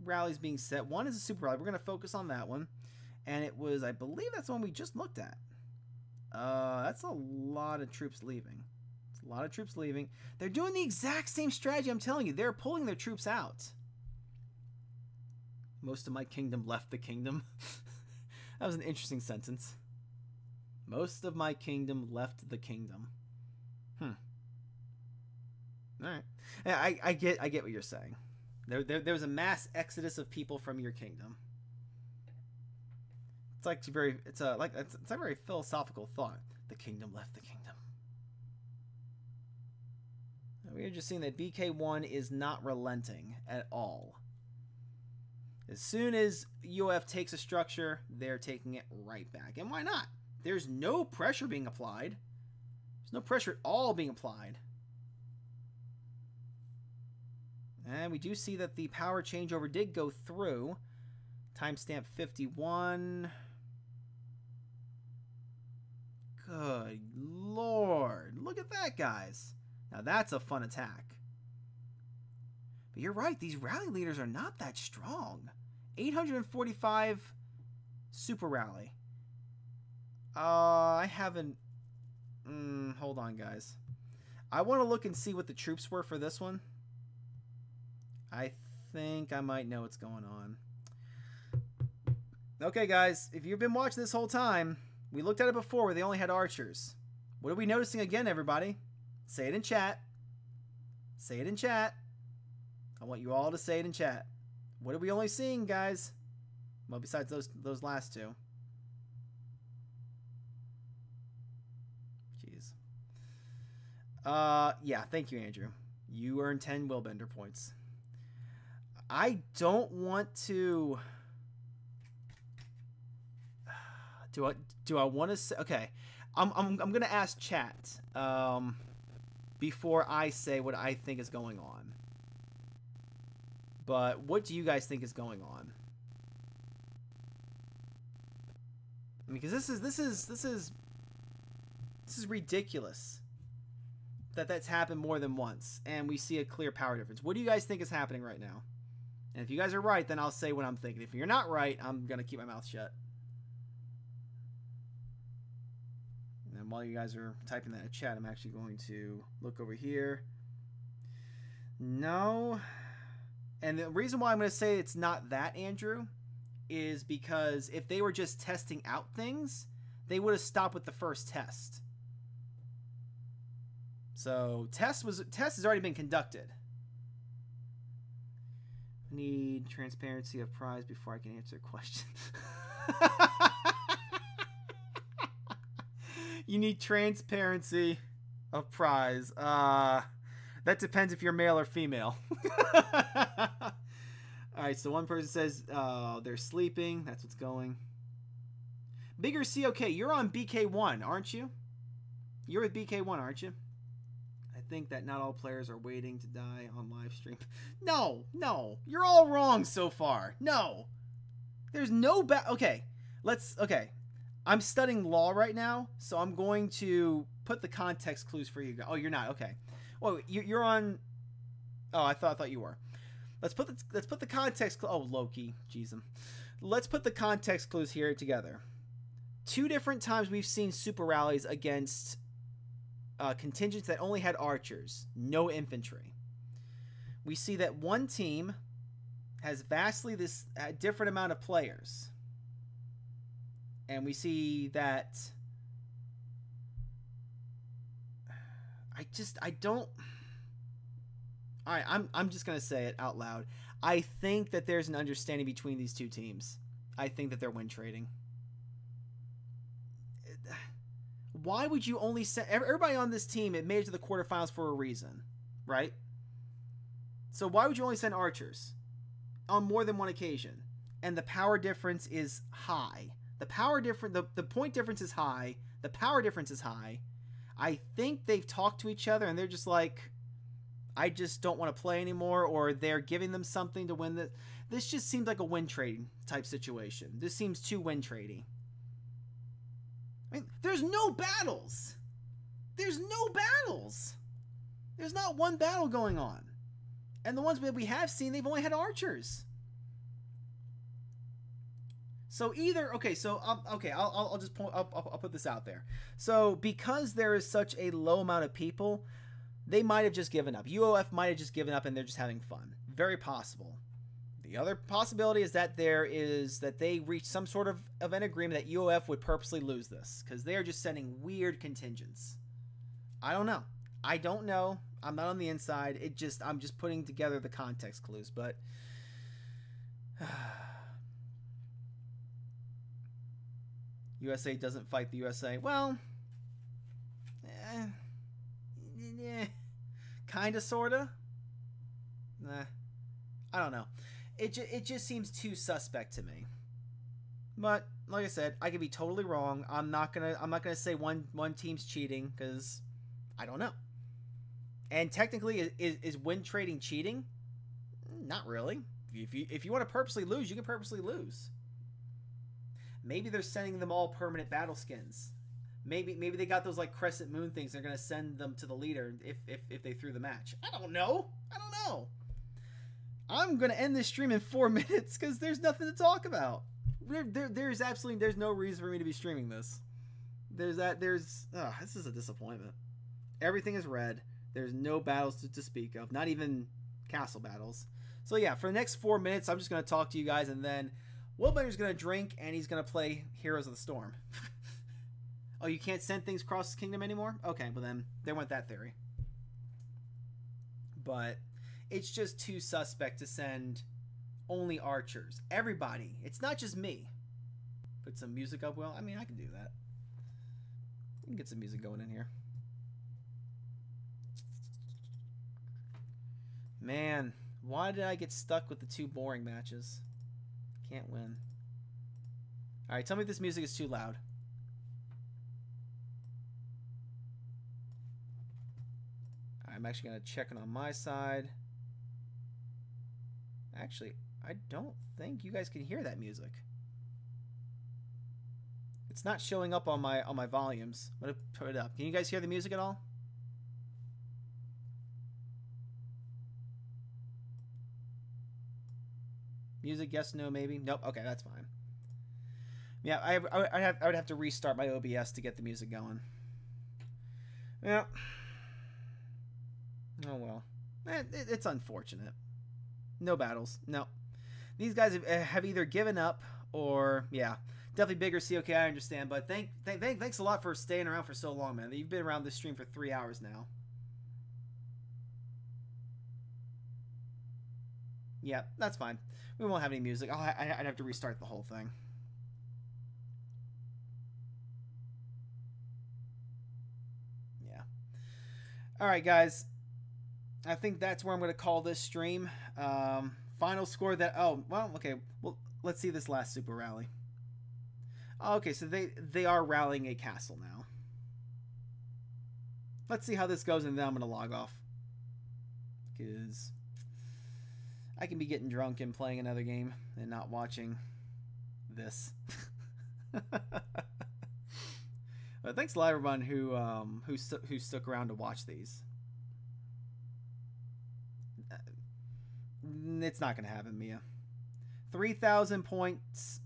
rallies being set. One is a super rally. We're going to focus on that one. And it was, I believe that's the one we just looked at. That's a lot of troops leaving. It's a lot of troops leaving. They're doing the exact same strategy, I'm telling you. They're pulling their troops out. Most of my kingdom left the kingdom. That was an interesting sentence. Most of my kingdom left the kingdom. All right. Yeah, I get what you're saying. There was a mass exodus of people from your kingdom. It's a very philosophical thought. The kingdom left the kingdom. We are just seeing that BK1 is not relenting at all. As soon as UOF takes a structure, they're taking it right back. And why not? There's no pressure being applied. There's no pressure at all being applied. And we do see that the power changeover did go through. Timestamp 51. Good Lord. Look at that, guys. Now that's a fun attack. But you're right. These rally leaders are not that strong. 845 super rally. I haven't... hold on, guys. I want to look and see what the troops were for this one. I think I might know what's going on. Okay, guys, if you've been watching this whole time, we looked at it before where they only had archers. What are we noticing again, everybody? Say it in chat. Say it in chat. I want you all to say it in chat. What are we only seeing, guys? Well, besides those last 2. Jeez. Yeah, thank you, Andrew. You earned 10 Willbender points. I don't want to... Do I want to say... Okay. I'm going to ask chat before I say what I think is going on. But what do you guys think is going on? I mean, because this is ridiculous that that's happened more than once, and we see a clear power difference. What do you guys think is happening right now? And if you guys are right, then I'll say what I'm thinking. If you're not right, I'm gonna keep my mouth shut. And while you guys are typing that in chat, I'm actually going to look over here. No. And the reason why I'm going to say it's not that, Andrew, is because if they were just testing out things, they would have stopped with the first test. So test has already been conducted. I need transparency of prize before I can answer questions. You need transparency of prize. That depends if you're male or female. Alright, so one person says they're sleeping. That's what's going. Bigger COK, you're on BK1, aren't you? You're with BK1, aren't you? I think that not all players are waiting to die on live stream. No, no. You're all wrong so far. No. There's no okay. Okay. I'm studying law right now, so I'm going to put the context clues for you. Oh, you're not. Okay. Well, you're on. Oh, I thought you were. Let's put the context. Oh, Loki, jeez. Let's put the context clues here together. 2 different times we've seen super rallies against contingents that only had archers, no infantry. We see that one team has vastly different amount of players. And we see that I don't. All right, I'm just going to say it out loud. I think that there's an understanding between these two teams. I think that they're win trading. Why would you only send everybody on this team? It made it to the quarterfinals for a reason, right? So why would you only send archers on more than one occasion? And the power difference is high. The point difference is high. The power difference is high. I think they've talked to each other and they're just like, I just don't want to play anymore, or they're giving them something to win. This just seems like a win trade type situation. This seems too win tradey. I mean, there's no battles. There's no battles. There's not one battle going on. And the ones that we have seen, they've only had archers. So either, okay, so, I'll just point, I'll put this out there. So because there is such a low amount of people, they might have just given up. UOF might have just given up and they're just having fun. Very possible. The other possibility is that they reached some sort of an agreement that UOF would purposely lose this because they are just sending weird contingents. I don't know. I don't know. I'm not on the inside. I'm just putting together the context clues, but USA doesn't fight the USA. Well, kind of, sort of. Nah, I don't know. It just seems too suspect to me. But like I said, I could be totally wrong. I'm not gonna say one team's cheating because I don't know. And technically, is win trading cheating? Not really. If you want to purposely lose, you can purposely lose. Maybe they're sending them all permanent battle skins. Maybe they got those like crescent moon things. They're gonna send them to the leader if they threw the match. I don't know. I'm gonna end this stream in 4 minutes because there's nothing to talk about. There's no reason for me to be streaming this. This is a disappointment. Everything is red. There's no battles to speak of. Not even castle battles. So yeah, for the next 4 minutes, I'm just gonna talk to you guys, and then Willbender's gonna drink and he's gonna play Heroes of the Storm. Oh, you can't send things across the kingdom anymore? Okay, well then, there went that theory. But it's just too suspect to send only archers. Everybody. It's not just me. Put some music up, Will. I mean, I can do that. We can get some music going in here. Man, why did I get stuck with the 2 boring matches? Can't win. Alright, tell me if this music is too loud. I'm actually going to check it on my side. Actually, I don't think you guys can hear that music. It's not showing up on my volumes. I'm going to put it up. Can you guys hear the music at all? Music, yes, no, maybe. Nope. Okay, that's fine. Yeah, I would have to restart my OBS to get the music going. Yeah. Oh well. It's unfortunate. No battles. No. These guys have either given up or yeah, definitely bigger COK. I understand, but thanks a lot for staying around for so long, man. You've been around this stream for 3 hours now. Yeah, that's fine. We won't have any music. I'd have to restart the whole thing. Yeah. All right, guys. I think that's where I'm going to call this stream. Final score that... Oh, well, okay. Well, let's see this last super rally. Okay, so they are rallying a castle now. Let's see how this goes, and then I'm going to log off. Because I can be getting drunk and playing another game and not watching this. But thanks a lot, everyone who stuck around to watch these. It's not going to happen, Mia. 3,000 points,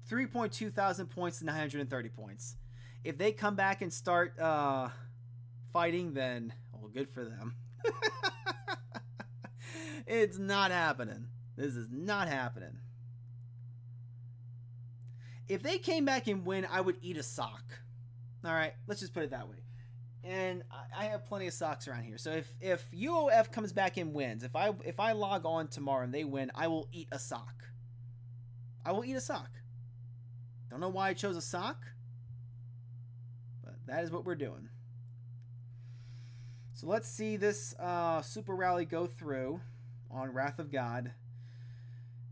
3.2 thousand points to 930 points. If they come back and start fighting, then, well, good for them. It's not happening. This is not happening. If they came back and win, I would eat a sock. All right, let's just put it that way. And I have plenty of socks around here. So if UOF comes back and wins, if I log on tomorrow and they win, I will eat a sock. I will eat a sock. Don't know why I chose a sock, but that is what we're doing. So let's see this super rally go through on Wrath of God.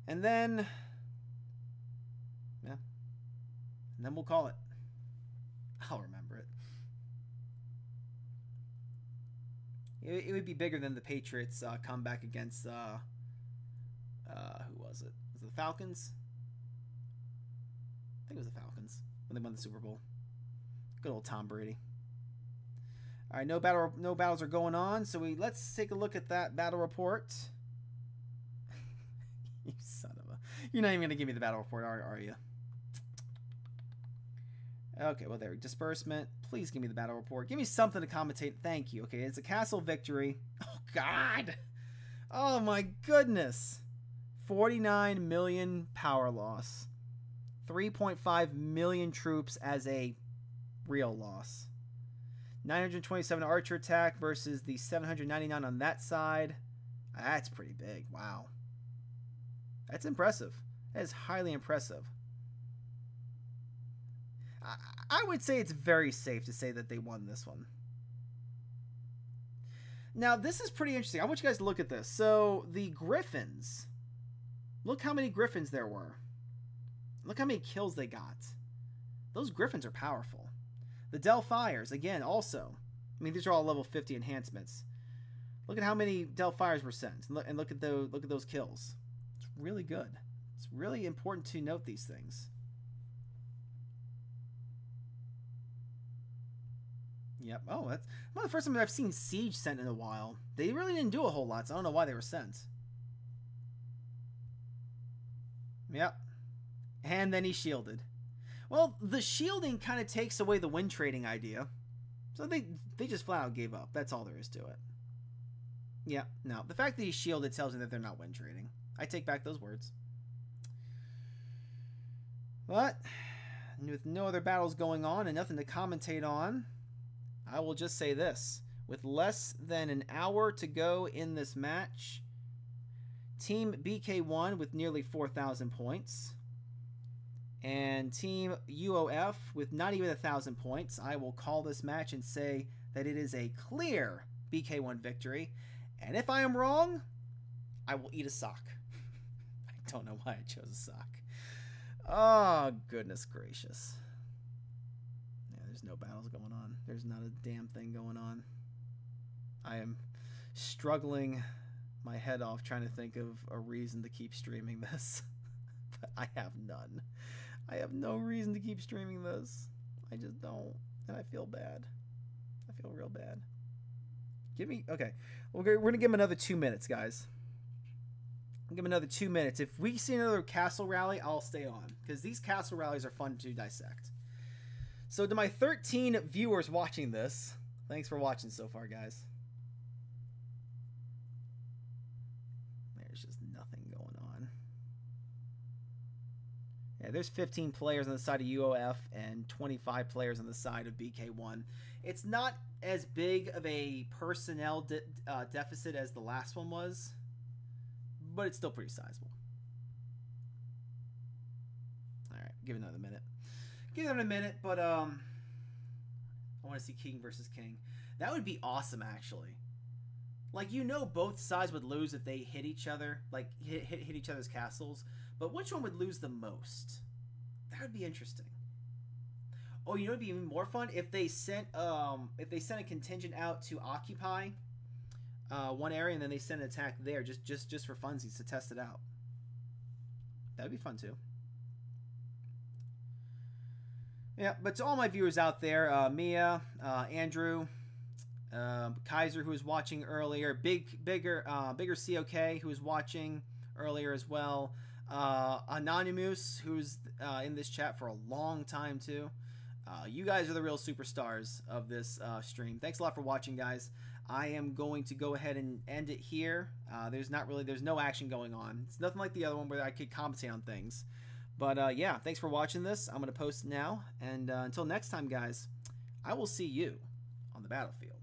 And then, yeah, and then we'll call it. I'll remember it. It would be bigger than the Patriots comeback against, who was it? Was it the Falcons? I think it was the Falcons when they won the Super Bowl. Good old Tom Brady. All right, no battles are going on, so let's take a look at that battle report. You son of a... You're not even going to give me the battle report, are you? Okay, well, there. Disbursement. Please give me the battle report. Give me something to commentate. Thank you. Okay, it's a castle victory. Oh, God. Oh, my goodness. 49 million power loss. 3.5 million troops as a real loss. 927 archer attack versus the 799 on that side. That's pretty big. Wow. That's impressive. That is highly impressive. I would say it's very safe to say that they won this one. Now, this is pretty interesting. I want you guys to look at this. So, the Griffins. Look how many Griffins there were. Look how many kills they got. Those Griffins are powerful. The Delphiers, again, also. I mean, these are all level 50 enhancements. Look at how many Delphiers were sent. And look at those kills. It's really good. It's really important to note these things. Yep. Oh, that's one of the first time I've seen Siege sent in a while. They really didn't do a whole lot, so I don't know why they were sent. Yep. And then he shielded. Well, the shielding kind of takes away the win trading idea. So they just flat out gave up. That's all there is to it. Yeah, no. The fact that he shielded tells me that they're not win trading. I take back those words. But, with no other battles going on and nothing to commentate on, I will just say this. With less than an hour to go in this match, Team BK1 with nearly 4,000 points, and Team UOF with not even 1,000 points, I will call this match and say that it is a clear BK1 victory. And if I am wrong, I will eat a sock. I don't know why I chose a sock. Oh, goodness gracious. Yeah, there's no battles going on. There's not a damn thing going on. I am struggling my head off trying to think of a reason to keep streaming this. But I have none. I have no reason to keep streaming this. I just don't. And I feel bad. I feel real bad. Give me... Okay. We're going to give him another 2 minutes, guys. I'll give him another 2 minutes. If we see another castle rally, I'll stay on. Because these castle rallies are fun to dissect. So to my 13 viewers watching this, thanks for watching so far, guys. There's just nothing going on. Yeah, there's 15 players on the side of UOF and 25 players on the side of BK1. It's not as big of a personnel deficit as the last one was, but it's still pretty sizable. All right, give it another minute. Give it a minute, but I want to see king versus king. That would be awesome, actually. Like, you know, both sides would lose if they hit each other, like hit each other's castles. But which one would lose the most? That would be interesting. Oh, you know, it'd be even more fun if they sent a contingent out to occupy one area, and then they sent an attack there just for funsies to test it out. That'd be fun too. Yeah, but to all my viewers out there, Mia, Andrew, Kaiser, who was watching earlier, bigger COK, who was watching earlier as well, Anonymous, who's in this chat for a long time too. You guys are the real superstars of this stream. Thanks a lot for watching, guys. I am going to go ahead and end it here. There's no action going on. It's nothing like the other one where I could commentate on things. But yeah, thanks for watching this. I'm going to post it now. And until next time, guys, I will see you on the battlefield.